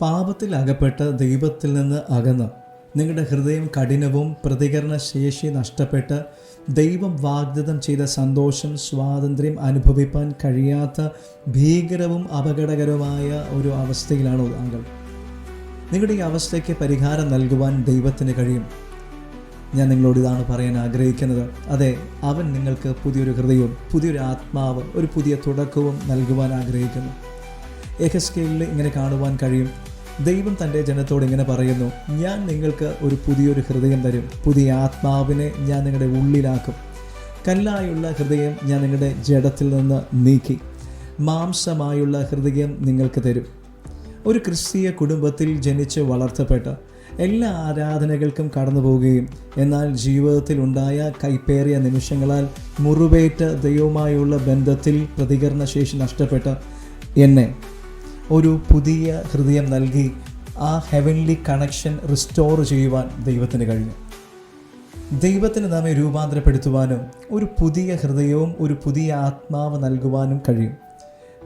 പാപത്തിൽ അകപ്പെട്ട് ദൈവത്തിൽ നിന്ന് അകന്ന് നിങ്ങളുടെ ഹൃദയം കഠിനവും പ്രതികരണ ശേഷി നഷ്ടപ്പെട്ട് ദൈവം വാഗ്ദത്തം ചെയ്ത സന്തോഷം, സ്വാതന്ത്ര്യം അനുഭവിപ്പാൻ കഴിയാത്ത ഭീകരവും അപകടകരവുമായ ഒരു അവസ്ഥയിലാണോ താങ്കൾ? നിങ്ങളുടെ ഈ അവസ്ഥയ്ക്ക് പരിഹാരം നൽകുവാൻ ദൈവത്തിന് കഴിയും. ഞാൻ നിങ്ങളോട് ഇതാണ് പറയാൻ ആഗ്രഹിക്കുന്നത്. അതെ, അവൻ നിങ്ങൾക്ക് പുതിയൊരു ഹൃദയവും പുതിയൊരു ആത്മാവ്, ഒരു പുതിയ തുടക്കവും നൽകുവാൻ ആഗ്രഹിക്കുന്നു. യെഹെസ്കേലിൽ ഇങ്ങനെ കാണുവാൻ കഴിയും. ദൈവം തൻ്റെ ജനത്തോട് ഇങ്ങനെ പറയുന്നു, ഞാൻ നിങ്ങൾക്ക് ഒരു പുതിയൊരു ഹൃദയം തരും, പുതിയ ആത്മാവിനെ ഞാൻ നിങ്ങളുടെ ഉള്ളിലാക്കും, കല്ലായുള്ള ഹൃദയം ഞാൻ നിങ്ങളുടെ ജഡത്തിൽ നിന്ന് നീക്കി മാംസമായുള്ള ഹൃദയം നിങ്ങൾക്ക് തരും. ഒരു ക്രിസ്തീയ കുടുംബത്തിൽ ജനിച്ച് വളർത്തപ്പെട്ട എല്ലാ ആരാധനകൾക്കും കടന്നു പോവുകയും എന്നാൽ ജീവിതത്തിൽ ഉണ്ടായ കൈപ്പേറിയ നിമിഷങ്ങളാൽ മുറിവേറ്റ ദൈവവുമായുള്ള ബന്ധത്തിൽ പ്രതികരണശേഷി നഷ്ടപ്പെട്ട എന്നെ ഒരു പുതിയ ഹൃദയം നൽകി ആ ഹെവൻലി കണക്ഷൻ റിസ്റ്റോർ ചെയ്യുവാൻ ദൈവത്തിന് കഴിഞ്ഞു. ദൈവത്തിന് നമ്മെ രൂപാന്തരപ്പെടുത്തുവാനും ഒരു പുതിയ ഹൃദയവും ഒരു പുതിയ ആത്മാവ് നൽകുവാനും കഴിയും.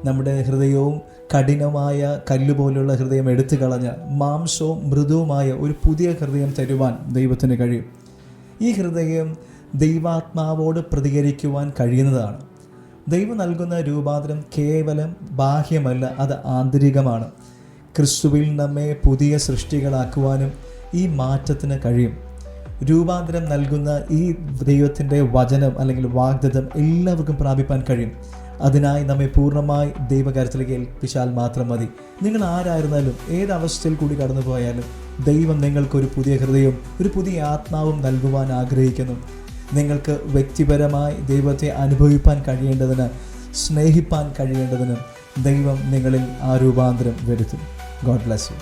നമ്മുടെ ഹൃദയവും കഠിനമായ കല്ലുപോലുള്ള ഹൃദയം എടുത്തു കളഞ്ഞ് മാംസവും മൃദുവുമായ ഒരു പുതിയ ഹൃദയം തരുവാൻ ദൈവത്തിന് കഴിയും. ഈ ഹൃദയം ദൈവാത്മാവോട് പ്രതികരിക്കുവാൻ കഴിയുന്നതാണ്. ദൈവം നൽകുന്ന രൂപാന്തരം കേവലം ബാഹ്യമല്ല, അത് ആന്തരികമാണ്. ക്രിസ്തുവിൽ നമ്മെ പുതിയ സൃഷ്ടികളാക്കുവാനും ഈ മാറ്റത്തിന് കഴിയും. രൂപാന്തരം നൽകുന്ന ഈ ദൈവത്തിൻ്റെ വചനം അല്ലെങ്കിൽ വാഗ്ദത്തം എല്ലാവർക്കും പ്രാപിപ്പാൻ കഴിയും. അതിനായി നമ്മെ പൂർണ്ണമായി ദൈവകരത്തിലേക്ക് ഏൽപ്പിച്ചാൽ മാത്രം മതി. നിങ്ങൾ ആരായിരുന്നാലും ഏതവസ്ഥയിൽ കൂടി കടന്നു പോയാലും ദൈവം നിങ്ങൾക്കൊരു പുതിയ ഹൃദയവും ഒരു പുതിയ ആത്മാവും നൽകുവാൻ ആഗ്രഹിക്കുന്നു. നിങ്ങൾക്ക് വ്യക്തിപരമായി ദൈവത്തെ അനുഭവിപ്പാൻ കഴിയേണ്ടതിന്, സ്നേഹിപ്പാൻ കഴിയേണ്ടതിന് ദൈവം നിങ്ങളിൽ ആ രൂപാന്തരം വരുത്തും. God bless you.